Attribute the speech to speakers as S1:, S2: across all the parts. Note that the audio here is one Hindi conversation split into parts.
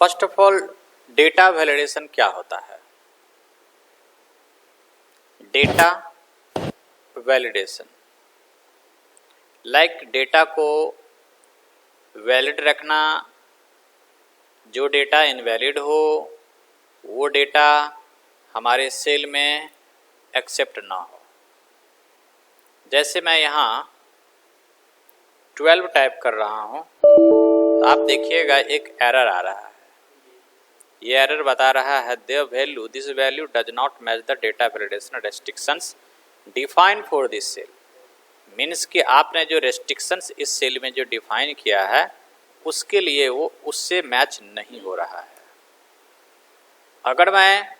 S1: First of all data validation क्या होता है? डेटा वैलिडेशन लाइक डेटा को वैलिड रखना, जो डेटा इनवैलिड हो वो डेटा हमारे सेल में एक्सेप्ट ना हो। जैसे मैं यहाँ 12 टाइप कर रहा हूँ तो आप देखिएगा एक एरर आ रहा है। ये एरर बता रहा है this value does not match the data validation restrictions defined for this cell. Means कि आपने जो रेस्ट्रिक्शंस इस सेल में जो डिफाइन किया है उसके लिए वो उससे मैच नहीं हो रहा है। अगर मैं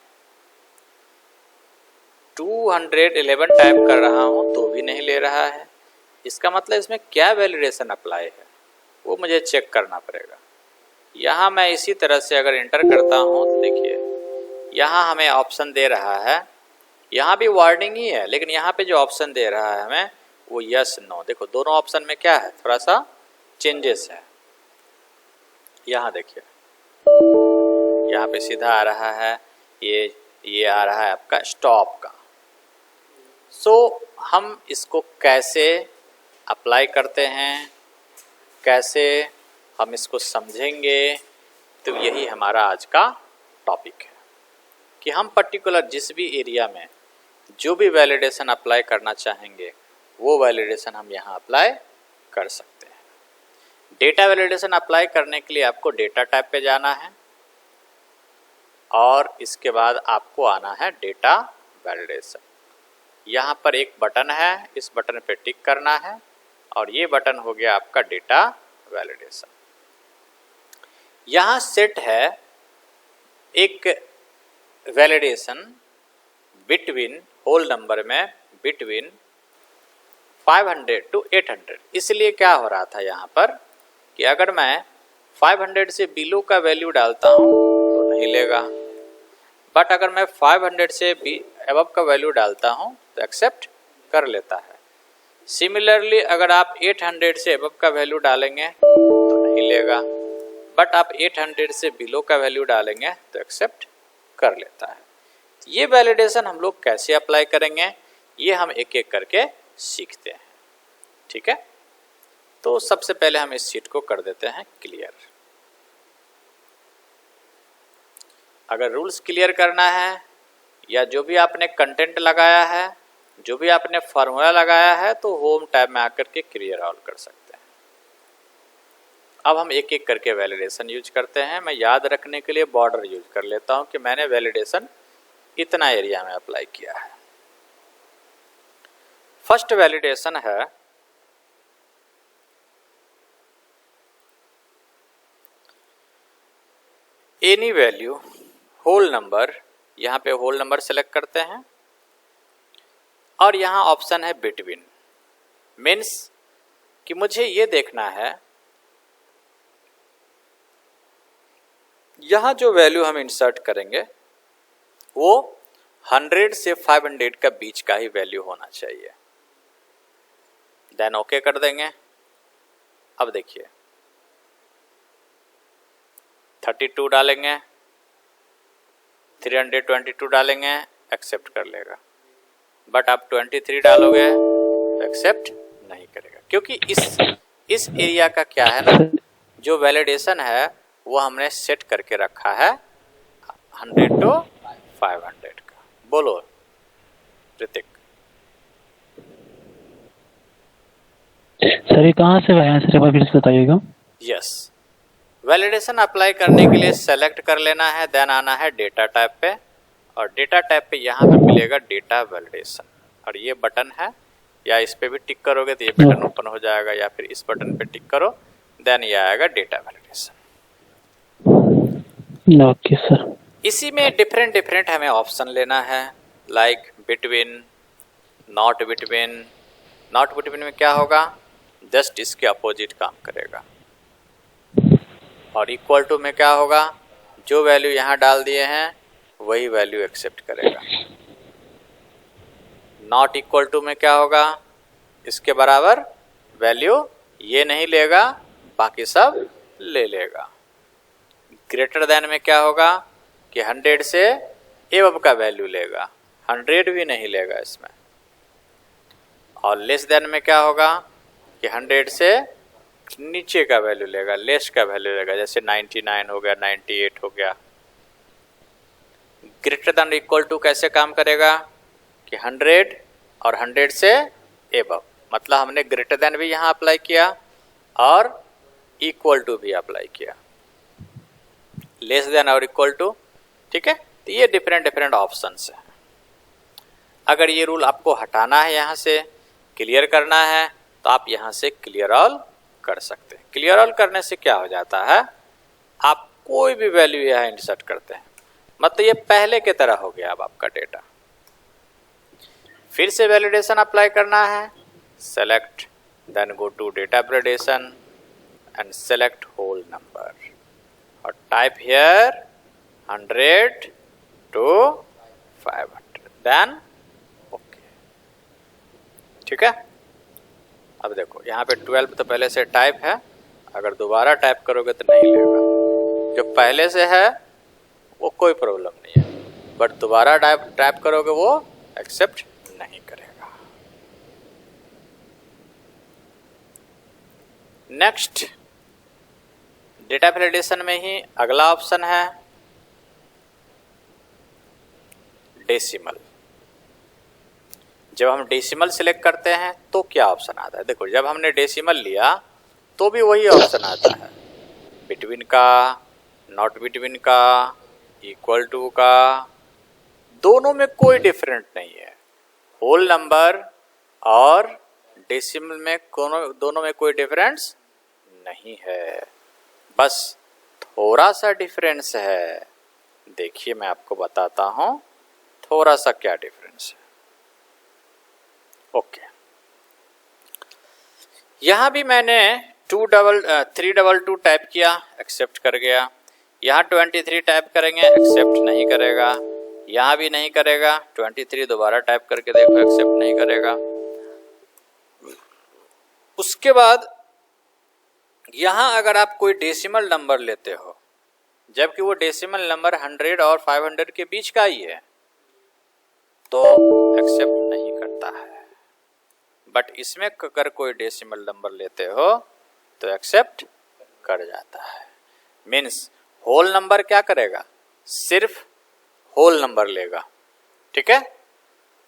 S1: 211 टाइप कर रहा हूँ तो भी नहीं ले रहा है। इसका मतलब इसमें क्या वैलिडेशन अप्लाई है वो मुझे चेक करना पड़ेगा। यहाँ मैं इसी तरह से अगर इंटर करता हूँ तो देखिए यहाँ हमें ऑप्शन दे रहा है, यहाँ भी वार्निंग ही है लेकिन यहाँ पे जो ऑप्शन दे रहा है हमें वो यस नो। देखो दोनों ऑप्शन में क्या है, थोड़ा सा चेंजेस है। यहाँ देखिए यहाँ पे सीधा आ रहा है, ये आ रहा है आपका स्टॉप का। सो हम इसको कैसे अप्लाई करते हैं, कैसे हम इसको समझेंगे, तो यही हमारा आज का टॉपिक है कि हम पर्टिकुलर जिस भी एरिया में जो भी वैलिडेशन अप्लाई करना चाहेंगे वो वैलिडेशन हम यहाँ अप्लाई कर सकते हैं। डेटा वैलिडेशन अप्लाई करने के लिए आपको डेटा टाइप पे जाना है और इसके बाद आपको आना है डेटा वैलिडेशन। यहाँ पर एक बटन है, इस बटन पे टिक करना है और ये बटन हो गया आपका डेटा वैलिडेशन। यहाँ सेट है एक वैलिडेशन बिटवीन होल नंबर में बिटवीन 500 to 800। इसलिए क्या हो रहा था यहाँ पर कि अगर मैं 500 से बिलो का वैल्यू डालता हूँ तो नहीं लेगा, बट अगर मैं 500 से अबव का वैल्यू डालता हूँ तो एक्सेप्ट कर लेता है। सिमिलरली अगर आप 800 से अबव का वैल्यू डालेंगे तो नहीं लेगा, बट आप 800 से बिलो का वैल्यू डालेंगे तो एक्सेप्ट कर लेता है। ये वैलिडेशन हम लोग कैसे अप्लाई करेंगे ये हम एक एक करके सीखते हैं, ठीक है। तो सबसे पहले हम इस शीट को कर देते हैं क्लियर। अगर रूल्स क्लियर करना है या जो भी आपने कंटेंट लगाया है, जो भी आपने फार्मूला लगाया है, तो होम टैब में आकर के क्लियर ऑल कर सकते हैं। अब हम एक एक करके वैलिडेशन यूज करते हैं। मैं याद रखने के लिए बॉर्डर यूज कर लेता हूं कि मैंने वैलिडेशन इतना एरिया में अप्लाई किया है। फर्स्ट वैलिडेशन है एनी वैल्यू होल नंबर। यहाँ पे होल नंबर सेलेक्ट करते हैं और यहाँ ऑप्शन है बिटवीन। मीन्स कि मुझे ये देखना है यहाँ जो वैल्यू हम इंसर्ट करेंगे वो 100 से 500 का बीच का ही वैल्यू होना चाहिए। देन ओके कर देंगे। अब देखिए 32 डालेंगे, 322 डालेंगे, एक्सेप्ट कर लेगा। बट आप 23 डालोगे तो एक्सेप्ट नहीं करेगा, क्योंकि इस एरिया का क्या है ना, जो वैलिडेशन है वो हमने सेट करके रखा है 100 to 500 का। बोलो ऋतिक।
S2: सर ये कहाँ से आया सर, एक बार फिर से बताइएगा।
S1: यस, वैलिडेशन अप्लाई करने के लिए सेलेक्ट कर लेना है, देन आना है डेटा टाइप पे और डेटा टाइप पे यहाँ पे मिलेगा डेटा वैलिडेशन और ये बटन है, या इस पे भी टिक करोगे तो ये बटन ओपन हो जाएगा, या फिर इस बटन पे टिक करो देन ये आएगा डेटा वैलिडेशन।
S2: Okay sir.
S1: इसी में डिफरेंट हमें ऑप्शन लेना है, like between, not between. Not between में क्या होगा, जस्ट इसके अपोजिट काम करेगा। और इक्वल टू में क्या होगा, जो वैल्यू यहाँ डाल दिए हैं वही वैल्यू एक्सेप्ट करेगा। नॉट इक्वल टू में क्या होगा, इसके बराबर वैल्यू ये नहीं लेगा, बाकी सब ले लेगा। ग्रेटर देन में क्या होगा कि 100 से एबव का वैल्यू लेगा, 100 भी नहीं लेगा इसमें। और लेस देन में क्या होगा कि 100 से नीचे का वैल्यू लेगा, लेस का वैल्यू लेगा, जैसे 99 हो गया, 98 हो गया। ग्रेटर देन इक्वल टू कैसे काम करेगा कि 100 और 100 से एबव, मतलब हमने ग्रेटर देन भी यहां अप्लाई किया और इक्वल टू भी अप्लाई किया, लेस देन और इक्वल टू। ठीक है, तो ये डिफरेंट ऑप्शंस है। अगर ये रूल आपको हटाना है, यहां से क्लियर करना है, तो आप यहां से क्लियर ऑल कर सकते हैं। क्लियर ऑल करने से क्या हो जाता है, आप कोई भी वैल्यू यहां इंसर्ट करते हैं, मतलब ये पहले की तरह हो गया अब आपका डेटा। फिर से वैलिडेशन अप्लाई करना है, select, then go to data validation and select whole number और type here 100 to 500, then okay. ठीक है, अब देखो यहाँ पे 12 तो पहले से टाइप है, अगर दोबारा टाइप करोगे तो नहीं लेगा। जो पहले से है वो कोई प्रॉब्लम नहीं है, बट दोबारा टाइप करोगे वो एक्सेप्ट नहीं करेगा। नेक्स्ट, डेटा वैलिडेशन में ही अगला ऑप्शन है डेसिमल। जब हम डेसिमल सिलेक्ट करते हैं तो क्या ऑप्शन आता है, देखो जब हमने डेसिमल लिया तो भी वही ऑप्शन आता है, बिटवीन का, नॉट बिटवीन का, इक्वल टू का, दोनों में कोई डिफरेंट नहीं है। होल नंबर और डेसिमल में दोनों में कोई डिफरेंस नहीं है, बस थोड़ा सा डिफरेंस है। देखिए मैं आपको बताता हूं थोड़ा सा क्या डिफरेंस है। ओके, यहां भी मैंने 322 टाइप किया, एक्सेप्ट कर गया। यहाँ 23 टाइप करेंगे, एक्सेप्ट नहीं करेगा। यहाँ भी नहीं करेगा, 23 दोबारा टाइप करके देखो, एक्सेप्ट नहीं करेगा। उसके बाद यहाँ अगर आप कोई डेसिमल नंबर लेते हो, जबकि वो डेसिमल नंबर 100 और 500 के बीच का ही है, तो एक्सेप्ट नहीं करता है। बट इसमें अगर कोई डेसिमल नंबर लेते हो तो एक्सेप्ट कर जाता है। मीन्स होल नंबर क्या करेगा, सिर्फ होल नंबर लेगा। ठीक है,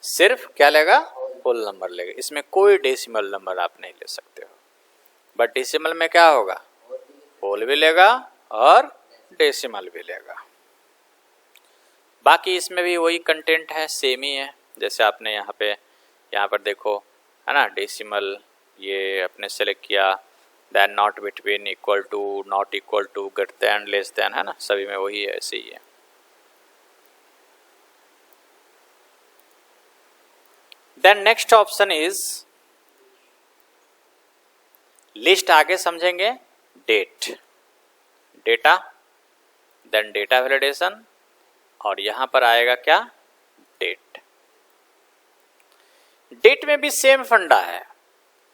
S1: सिर्फ क्या लेगा, होल नंबर लेगा, इसमें कोई डेसिमल नंबर आप नहीं ले सकते हो। बट डेसिमल में क्या होगा, होल भी लेगा और डेसिमल भी लेगा। बाकी इसमें भी वही कंटेंट है, सेम ही है। जैसे आपने यहाँ पर देखो है ना, डेसिमल ये आपने सेलेक्ट किया, then not between, equal to, not equal to, greater than, less than, है ना, सभी में वही है, ऐसे ही है। Then next option is list, आगे समझेंगे, date, data, then data validation, और यहां पर आएगा क्या, डेट। डेट में भी सेम फंडा है।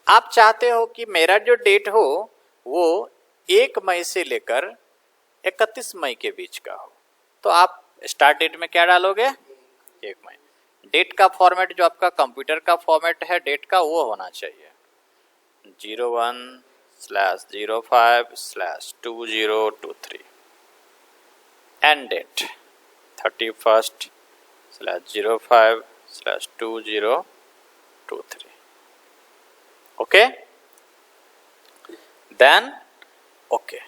S1: आप चाहते हो कि मेरा जो डेट हो वो 1 मई से लेकर 31 मई के बीच का हो, तो आप स्टार्ट डेट में क्या डालोगे, 1 मई। डेट का फॉर्मेट जो आपका कंप्यूटर का फॉर्मेट है डेट का, वो होना चाहिए 01/05/2023। End date 31/05/2023। Okay, then okay.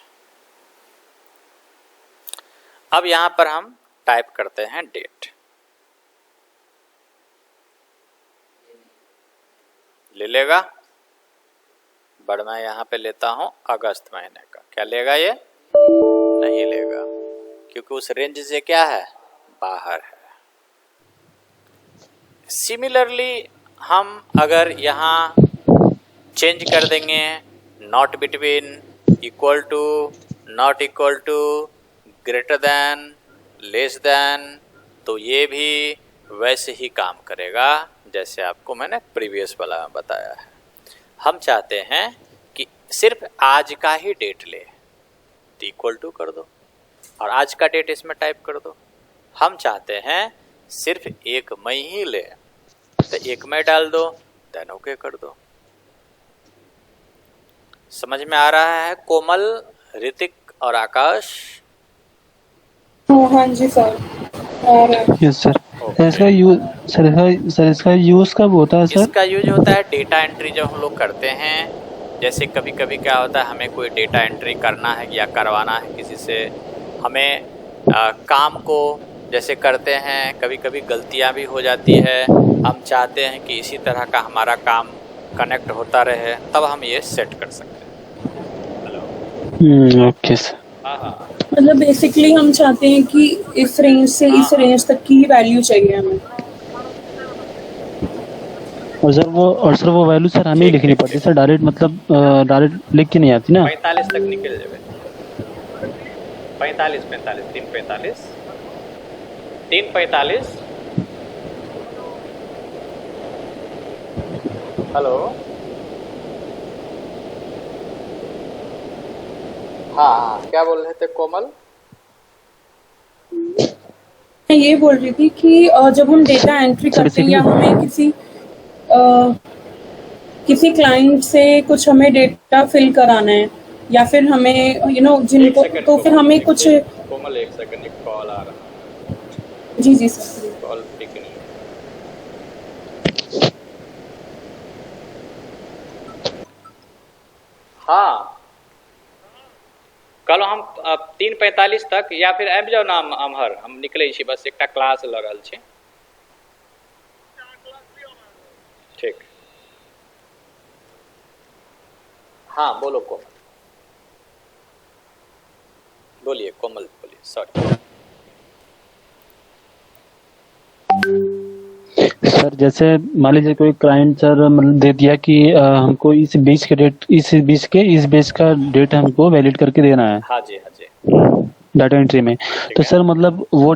S1: अब यहां पर हम टाइप करते हैं डेट, ले लेगा, बट मैं यहां पे लेता हूं अगस्त महीने का, क्या लेगा ये, नहीं लेगा, क्योंकि उस रेंज से क्या है, बाहर है। सिमिलरली हम अगर यहाँ चेंज कर देंगे not between, equal to, not equal to, greater than, less than, तो ये भी वैसे ही काम करेगा जैसे आपको मैंने प्रीवियस वाला में बताया है। हम चाहते हैं कि सिर्फ आज का ही डेट ले, तो इक्वल टू कर दो, और आज का डेट इसमें टाइप कर दो। हम चाहते हैं सिर्फ 1 मई ही ले, तो 1 मई डाल दो, देन ओके कर दो। समझ में आ रहा है कोमल, ऋतिक और आकाश?
S3: हाँ जी सर। और
S2: यस सर। इसका यूज कब होता है सर?
S1: इसका यूज होता है डेटा एंट्री जब हम लोग करते हैं। जैसे कभी कभी क्या होता है, हमें कोई डेटा एंट्री करना है या करवाना है किसी से, हमें काम को जैसे करते हैं, कभी कभी गलतियां भी हो जाती है, हम चाहते हैं कि इसी तरह का हमारा काम कनेक्ट होता रहे, तब हम ये सेट कर सकते हैं। Hello,
S2: okay sir.
S1: हाँ,
S3: मतलब बेसिकली हम चाहते हैं कि इस रेंज से इस रेंज तक की वैल्यू चाहिए हमें।
S2: और सर वो वैल्यू सर हमें ही लिखनी पड़ती है सर, डायरेक्ट मतलब डायरेक्ट लिख के नहीं आती ना।
S1: 45 तक निकल जाए। 45 45 345 345। हेलो, हाँ, क्या बोल रहे थे कोमल?
S3: मैं ये बोल रही थी कि जब हम डेटा एंट्री करते हैं या हमें किसी क्लाइंट से कुछ हमें डेटा फिल कराना है या फिर हमें जिनको, तो फिर हमें कुछ।
S1: कोमल 1 सेकंड, एक कॉल आ रहा है।
S3: जी सर।
S1: कॉल पिक नहीं। हाँ, कल हम 3:45 तक या फिर आबि जाओ ना अमहर, हम निकले छी, बस एक क्लास ल रहल छी। ठीक। हाँ, बोलो कोमल, बोलिए कोमल, बोलिए, सॉरी।
S2: सर जैसे मान लीजिए कोई क्लाइंट सर मतलब दे दिया कि हमको इस बेस का डेट हमको वैलिड करके देना है।
S1: हाँ जी, हाँ जी।
S2: डाटा एंट्री में तो सर मतलब वो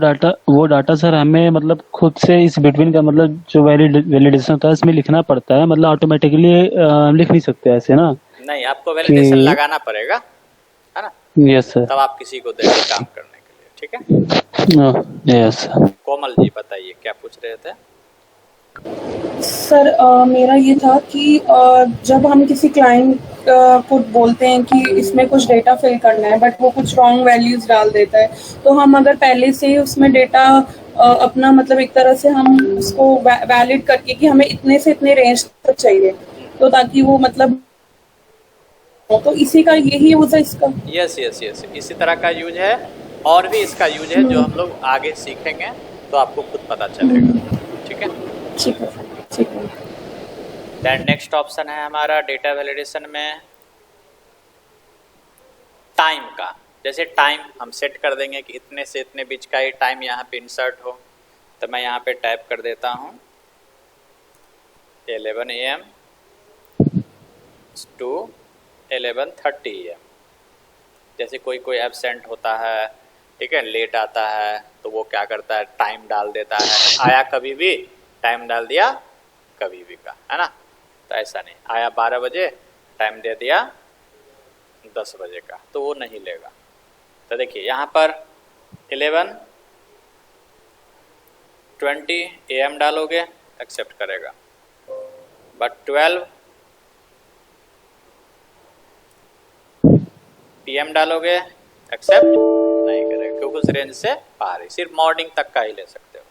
S2: डाटा सर हमें मतलब खुद से इस बिटवीन का मतलब जो वैलिडेशन होता है इसमें लिखना पड़ता है, मतलब ऑटोमेटिकली लिख नहीं सकते ऐसे ना?
S1: नहीं, आपको वैलिडेशन लगाना पड़ेगा, है ना?
S2: Yes sir.
S1: तब आप किसी को देंगे काम करने के लिए, ठीक है?
S2: यस।
S1: कोमल जी बताइए, क्या पूछ रहे थे?
S3: सर मेरा ये था कि जब हम किसी क्लाइंट को बोलते हैं कि इसमें कुछ डेटा फिल करना है बट वो कुछ रॉन्ग वैल्यूज डाल देता है, तो हम अगर पहले से ही उसमें डेटा अपना मतलब एक तरह से हम उसको वैलिड करके कि हमें इतने से इतने रेंज तक चाहिए, तो ताकि वो मतलब, तो इसी का यही यूज है इसका।
S1: यस, इसी तरह का यूज है, और भी इसका यूज है जो हम लोग आगे सीखेंगे तो आपको खुद पता चलेगा, ठीक है?
S3: ठीक है।
S1: देन नेक्स्ट ऑप्शन है हमारा डेटा वैलिडेशन में टाइम का। जैसे टाइम हम सेट कर देंगे कि इतने से इतने बीच का ही टाइम यहाँ पे इंसर्ट हो, तो मैं यहाँ पे टाइप कर देता हूँ 11 AM to 11:30 AM। जैसे कोई एब्सेंट होता है, ठीक है, लेट आता है, तो वो क्या करता है, टाइम डाल देता है, आया कभी भी टाइम डाल दिया कभी भी का, है ना? तो ऐसा नहीं, आया 12 बजे टाइम दे दिया 10 बजे का, तो वो नहीं लेगा। तो देखिए यहाँ पर 11:20 AM डालोगे एक्सेप्ट करेगा, बट 12 PM डालोगे एक्सेप्ट नहीं करेगा, क्योंकि उस रेंज से बाहर है, सिर्फ मॉर्निंग तक का ही ले सकते हो।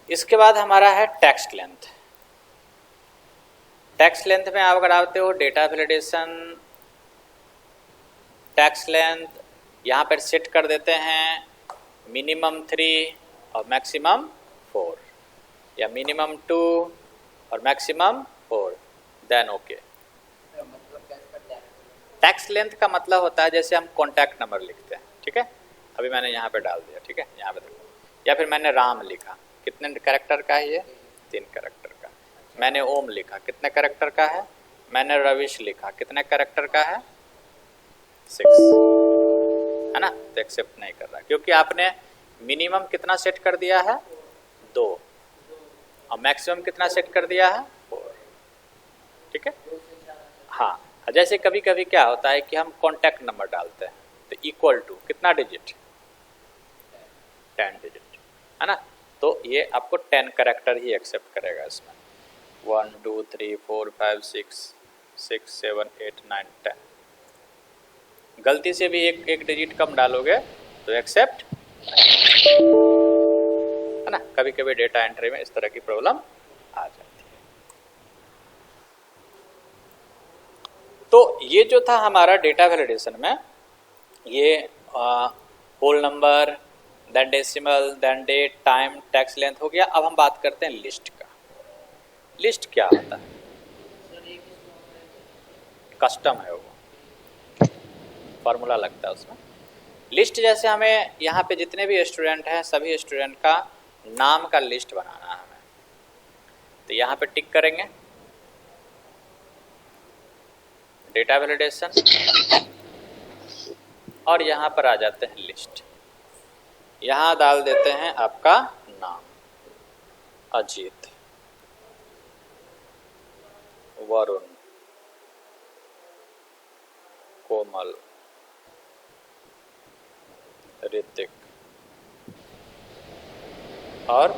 S1: इसके बाद हमारा है टेक्स्ट लेंथ। टेक्स्ट लेंथ में आप अगर आते हो डेटा वैलिडेशन, टेक्स्ट लेंथ यहाँ पर सेट कर देते हैं मिनिमम 3 और मैक्सिमम 4, या मिनिमम 2 और maximum 4, then okay. Text length का मतलब होता है जैसे हम कॉन्टैक्ट नंबर लिखते हैं, ठीक है, अभी मैंने यहाँ पे डाल दिया, ठीक है, यहाँ पे देखो, या फिर मैंने राम लिखा, कितने कैरेक्टर का है ये? 3 कैरेक्टर का। मैंने ओम लिखा, कितने कैरेक्टर का है? मैंने रविश लिखा, कितने कैरेक्टर का है? 6, है ना? तो एक्सेप्ट नहीं कर रहा, क्योंकि आपने मिनिमम कितना सेट कर दिया है? 2, और मैक्सिमम कितना सेट कर दिया है? 4, ठीक है। हाँ, जैसे कभी कभी क्या होता है कि हम कॉन्टैक्ट नंबर डालते हैं, तो इक्वल टू कितना डिजिट, 10 डिजिट, है ना। तो ये आपको 10 कैरेक्टर ही एक्सेप्ट करेगा इसमें। 1 2 3 4 5 6 6 7 8 9 10। गलती से भी एक डिजिट कम डालोगे तो एक्सेप्ट, है ना। कभी कभी डेटा एंट्री में इस तरह की प्रॉब्लम आ जाती है। तो ये जो था हमारा डेटा वैलिडेशन में, ये whole number, then decimal, then date, time, text length हो गया। अब हम बात करते हैं लिस्ट का। लिस्ट क्या होता है? कस्टम है वो, फॉर्मूला लगता है उसमें। लिस्ट जैसे हमें यहाँ पे जितने भी स्टूडेंट हैं सभी स्टूडेंट का नाम का लिस्ट बनाना है हमें, तो यहाँ पे टिक करेंगे डेटा वैलिडेशन, और यहाँ पर आ जाते हैं लिस्ट। यहाँ डाल देते हैं आपका नाम, अजीत, वरुण, कोमल, ऋतिक और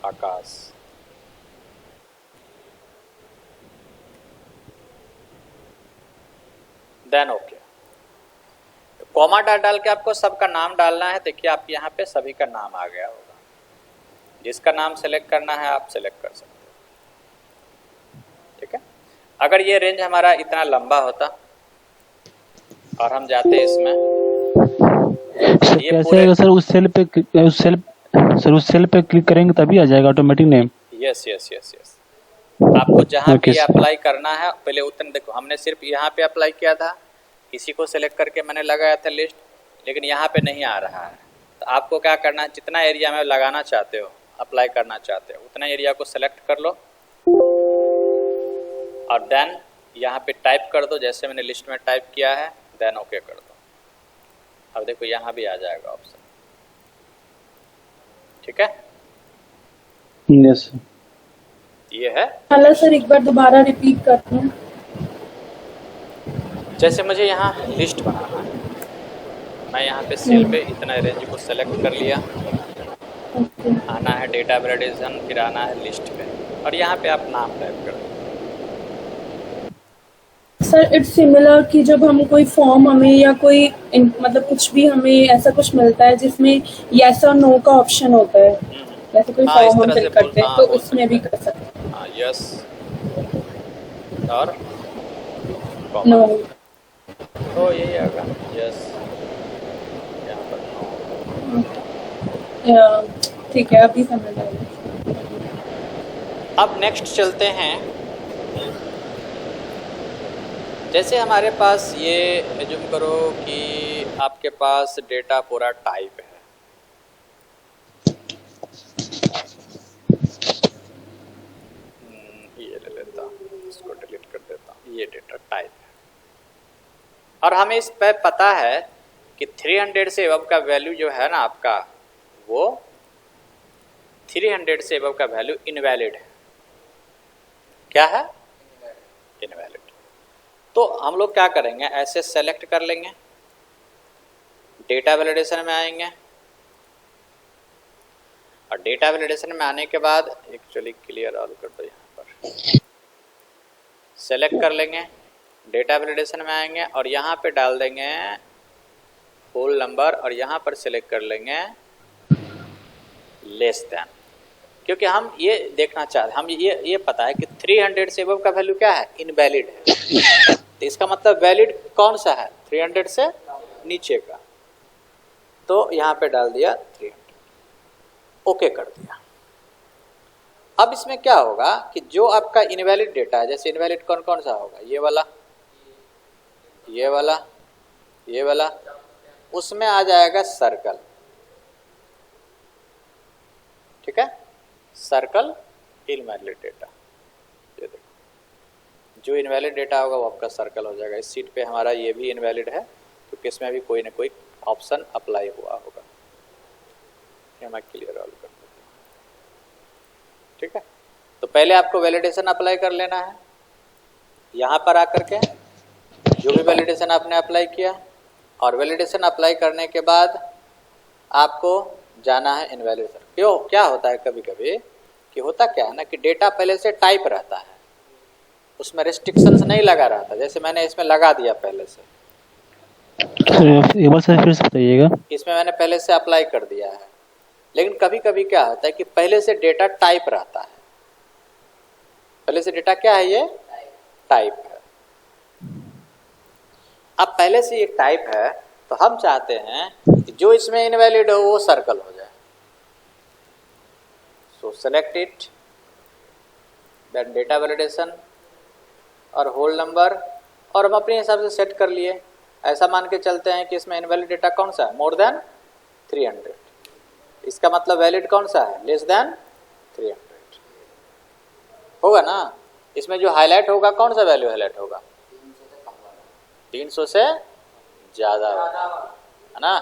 S1: आकाश। Then okay. कॉमा डाल के आपको सबका नाम डालना है। देखिए आप यहाँ पे सभी का नाम आ गया होगा। जिसका नाम सेलेक्ट करना है आप सेलेक्ट कर सकते हो, ठीक है। अगर ये रेंज हमारा इतना लंबा होता और हम जाते इसमें,
S2: ये कैसे आएगा सर? उस सेल पे क्लिक करेंगे तभी आ जाएगा automatic name.
S1: Yes yes yes yes. आपको जहाँ भी अप्लाई करना है पहले उतना देखो। हमने सिर्फ यहाँ पे अप्लाई किया था, इसी को सिलेक्ट करके मैंने लगाया था लिस्ट, लेकिन यहाँ पे नहीं आ रहा है। तो आपको क्या करना है, जितना एरिया में लगाना चाहते हो, अप्लाई करना चाहते हो, उतना एरिया को सिलेक्ट कर लो और देन यहाँ पे टाइप कर दो जैसे मैंने लिस्ट में टाइप किया है, देन ओके कर दो। अब देखो यहाँ भी आ जाएगा ऑप्शन, ठीक है।
S2: यस
S1: ये है।
S3: हेलो सर, एक बार दोबारा रिपीट करते हैं।
S1: जैसे मुझे यहाँ लिस्ट बनाना है, मैं यहाँ पे सेल पे इतना रेंज को सेलेक्ट कर लिया, आना है डेटा वैलिडेशन, फिर आना है लिस्ट पे और यहाँ पे आप नाम टाइप कर दो।
S3: सर इट्स सिमिलर कि जब हम कोई फॉर्म हमें या कोई मतलब कुछ भी हमें ऐसा कुछ मिलता है जिसमें यस और नो का ऑप्शन होता है, जैसे कोई फॉर्म हम फिल करते हैं तो उसमें भी कर सकते हैं।
S1: हाँ, यस और
S3: नो,
S1: तो यही आएगा यस, यहाँ पर नो।
S3: ठीक है, अभी समझ आएगा।
S1: अब नेक्स्ट चलते हैं। जैसे हमारे पास ये एज्यूम करो कि आपके पास डेटा पूरा टाइप है, ये ले लेता हूँ, इसको डिलीट कर देता हूँ, ये डेटा टाइप है और हमें इस पे पता है कि 300 से अबव का वैल्यू जो है ना आपका, वो 300 से अबव का वैल्यू इनवैलिड है। क्या है? इनवैलिड। तो हम लोग क्या करेंगे, ऐसे सेलेक्ट कर लेंगे, डेटा वैलिडेशन में आएंगे और डेटा वैलिडेशन में आने के बाद एक्चुअली क्लियर ऑल कर दो, यहाँ पर सेलेक्ट कर लेंगे, डेटा वैलिडेशन में आएंगे और यहाँ पे डाल देंगे होल नंबर और यहाँ पर सेलेक्ट कर लेंगे लेस देन, क्योंकि हम ये देखना चाहते हैं, हम ये पता है कि 300 से अबव का वैल्यू क्या है, इनवैलिड है। तो इसका मतलब वैलिड कौन सा है, 300 से नीचे का। तो यहाँ पे डाल दिया 300, ओके कर दिया। अब इसमें क्या होगा कि जो आपका इनवैलिड डेटा है, जैसे इनवैलिड कौन कौन सा होगा, ये वाला, ये वाला, ये वाला, उसमें आ जाएगा सर्कल, ठीक है, सर्कल इनवैलिड डेटा। ये देखो, जो इनवैलिड डेटा होगा वो आपका सर्कल हो जाएगा। इस सीट पे हमारा ये भी इनवैलिड है क्योंकि इसमें भी कोई ना कोई ऑप्शन अप्लाई हुआ होगा। ये मैं क्लियर ऑल कर देता हूँ, ठीक है। तो पहले आपको वैलिडेशन अप्लाई कर लेना है। यहाँ पर आकर के जो भी वैलिडेशन आपने अप्लाई किया और वैलिडेशन अप्लाई करने के बाद आपको जाना है इनवैलिडेशन। क्यों, क्या होता है कभी कभी कि होता क्या है ना कि डेटा पहले से टाइप रहता है, उसमें रेस्ट्रिक्शंस नहीं लगा रहता, जैसे मैंने इसमें लगा दिया पहले से,
S2: एक बार सर फिर से बताइएगा।
S1: इसमें मैंने पहले से अप्लाई कर दिया है, लेकिन कभी कभी क्या होता है कि पहले से डेटा टाइप रहता है, पहले से डेटा क्या है, ये टाइप है। अब पहले से ये टाइप है तो हम चाहते हैं कि जो इसमें इनवैलिड हो वो सर्कल हो जाए। So select it, then data validation और होल नंबर, और हम अपने हिसाब से सेट कर लिए। ऐसा मान के चलते हैं कि इसमें इनवैलिड डेटा कौन सा है, मोर देन 300, इसका मतलब वैलिड कौन सा है, लेस देन 300 होगा ना। इसमें जो हाईलाइट होगा कौन सा वैल्यू हाईलाइट होगा, 300 से ज़्यादा है ना।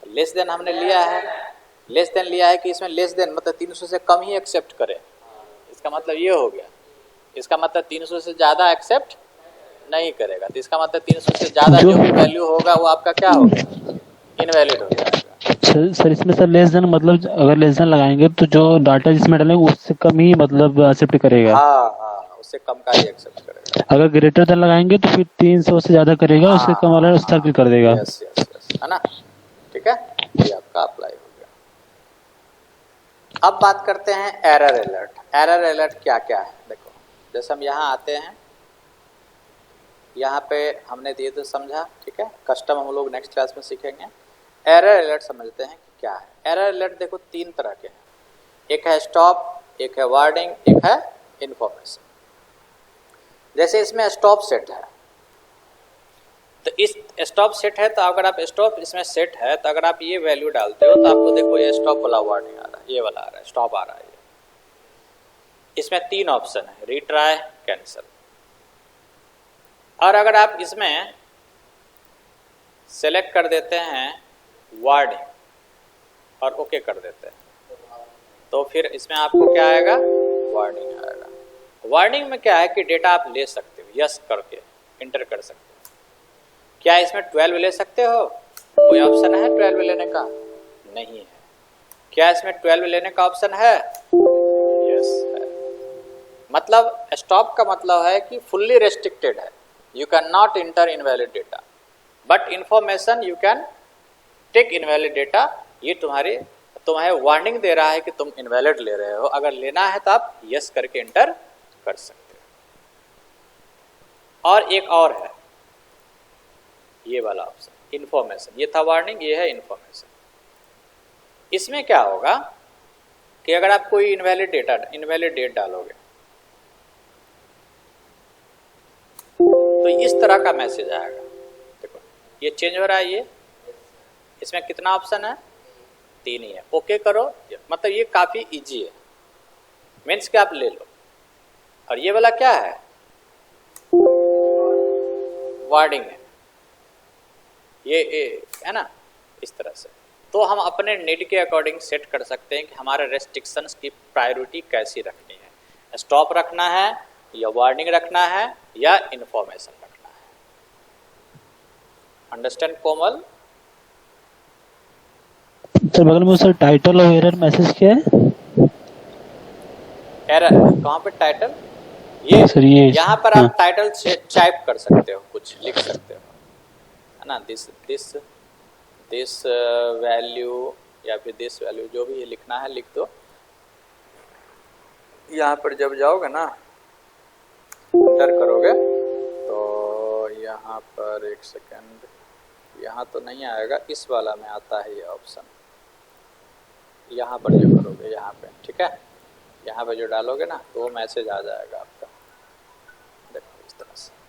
S1: लेस देन हमने लिया है, लेस देन लिया है कि इसमें लेस देन मतलब 300 से कम ही एक्सेप्ट करे, इसका मतलब ये हो गया। इसका मतलब 300 से ज़्यादा एक्सेप्ट नहीं करेगा, तो इसका मतलब 300 से ज़्यादा जो भी वैल्यू होगा वो आपका क्या हो गया, इनवैलिड हो जाएगा।
S2: सर इसमें सर लेस देन मतलब अगर लेस देन लगाएंगे तो जो डाटा जिसमें डालेंगे उससे कम ही मतलब एक्सेप्ट करेगा।
S1: हाँ, उससे कम का ही एक्सेप्ट करेगा।
S2: अगर ग्रेटर देन लगाएंगे तो फिर 300 से ज्यादा करेगा, उससे कम वाला सर्कल कर देगा।
S1: यस है ना, ठीक है, ये आपका अप्लाई हो गया। अब बात करते हैं एरर अलर्ट। एरर अलर्ट क्या क्या है, देखो जैसे हम यहाँ आते हैं, यहाँ पे हमने दिए तो समझा, ठीक है, कस्टम हम लोग नेक्स्ट क्लास में सीखेंगे। एरर अलर्ट समझते हैं कि क्या है। एरर अलर्ट देखो 3 तरह के हैं, एक है स्टॉप, एक है वार्निंग, एक है इंफॉर्मेशन। जैसे इसमें स्टॉप सेट है, तो इस स्टॉप सेट है, तो अगर आप स्टॉप इसमें सेट है तो अगर आप ये वैल्यू डालते हो तो आपको देखो ये स्टॉप वाला वार्निंग आ रहा है, ये वाला आ रहा है, स्टॉप आ रहा है। इसमें 3 ऑप्शन है, रीट्राई, कैंसिल। और अगर आप इसमें सेलेक्ट कर देते हैं वार्निंग और ओके कर देते हैं तो फिर इसमें आपको क्या आएगा, वार्निंग आएगा। वार्निंग में क्या है कि डेटा आप ले सकते हो, यस करके इंटर कर सकते हो। क्या इसमें 12 ले सकते हो, कोई ऑप्शन है 12 लेने का, नहीं है। क्या इसमें 12 लेने का ऑप्शन है, यस है। मतलब स्टॉप का मतलब है कि फुल्ली रेस्ट्रिक्टेड है, you cannot enter invalid data, but information you can take invalid data। ये तुम्हें वार्निंग दे रहा है कि तुम इनवैलिड ले रहे हो, अगर लेना है तो आप यस करके एंटर कर सकते हो। और एक और है ये वाला ऑप्शन, इन्फॉर्मेशन। ये था वार्निंग, ये है इन्फॉर्मेशन। इसमें क्या होगा कि अगर आप कोई इनवैलिड डेट डालोगे तो इस तरह का मैसेज आएगा। देखो ये चेंज हो रहा है, ये इसमें कितना ऑप्शन है, 3 ही है। ओके करो, मतलब ये काफी इजी है, मीन्स कि आप ले लो। और ये वाला क्या है, वार्निंग है, ये है ना, इस तरह से। तो हम अपने नीड के अकॉर्डिंग सेट कर सकते हैं कि हमारे रेस्ट्रिक्शंस की प्रायोरिटी कैसी रखनी है, स्टॉप रखना है या वार्निंग रखना है या इंफॉर्मेशन रखना है। अंडरस्टैंड कोमल?
S2: सर बगल में सर टाइटल और एरर मैसेज क्या है?
S1: एरर कहाँ पे, टाइटल ये सर, ये यहाँ पर आप टाइटल टाइप कर सकते हो, कुछ लिख सकते हो, है ना, दिस वैल्यू या फिर दिस वैल्यू, जो भी ये लिखना है लिख दो। यहाँ पर जब जाओगे ना, एंटर करोगे तो यहाँ पर एक सेकेंड, यहाँ तो नहीं आएगा, इस वाला में आता है ये ऑप्शन। यहाँ पर जो करोगे यहाँ पे, ठीक है, यहाँ पे जो डालोगे ना तो वो मैसेज आ जाएगा आपका, देखो इस तरह से।